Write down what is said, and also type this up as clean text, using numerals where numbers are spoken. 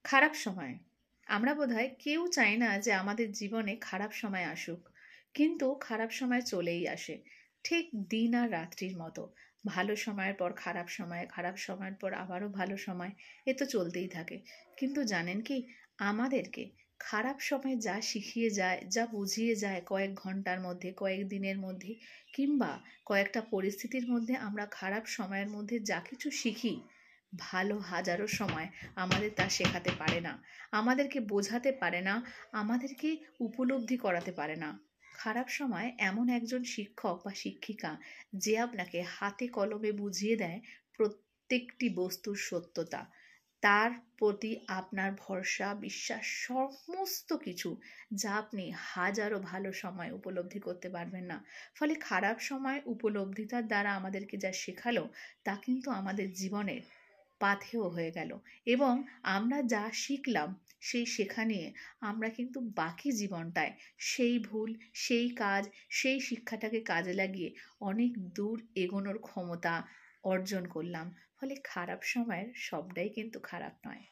খারাপ সময় আমরা বোধহয় কেউ চাই না যে আমাদের জীবনে খারাপ সময় আসুক, কিন্তু খারাপ সময় চলেই আসে। ঠিক দিন আর রাত্রির মতো। ভালো সময়ের পর খারাপ সময়, খারাপ সময়ের পর আবারও ভালো সময়, এ তো চলতেই থাকে। কিন্তু জানেন কি, আমাদেরকে খারাপ সময় যা শিখিয়ে যায়, যা বুঝিয়ে যায় কয়েক ঘন্টার মধ্যে, কয়েক দিনের মধ্যে, কিংবা কয়েকটা পরিস্থিতির মধ্যে, আমরা খারাপ সময়ের মধ্যে যা কিছু শিখি, ভালো হাজারো সময় আমাদের তা শেখাতে পারে না, আমাদেরকে বোঝাতে পারে না, আমাদেরকে উপলব্ধি করাতে পারে না। খারাপ সময় এমন একজন শিক্ষক বা শিক্ষিকা যে আপনাকে হাতে কলমে বুঝিয়ে দেয় প্রত্যেকটি বস্তুর সত্যতা, তার প্রতি আপনার ভরসা, বিশ্বাস, সমস্ত কিছু যা আপনি হাজারো ভালো সময় উপলব্ধি করতে পারবেন না। ফলে খারাপ সময় উপলব্ধিতার দ্বারা আমাদেরকে যা শেখালো, তা কিন্তু আমাদের জীবনের পাথেয় হয়ে গেল। এবং আমরা যা শিখলাম, সেই শেখা নিয়ে আমরা কিন্তু বাকি জীবনটায় সেই ভুল, সেই কাজ, সেই শিক্ষাটাকে কাজে লাগিয়ে অনেক দূর এগোনোর ক্ষমতা অর্জন করলাম। ফলে খারাপ সময়ের সবটাই কিন্তু খারাপ নয়।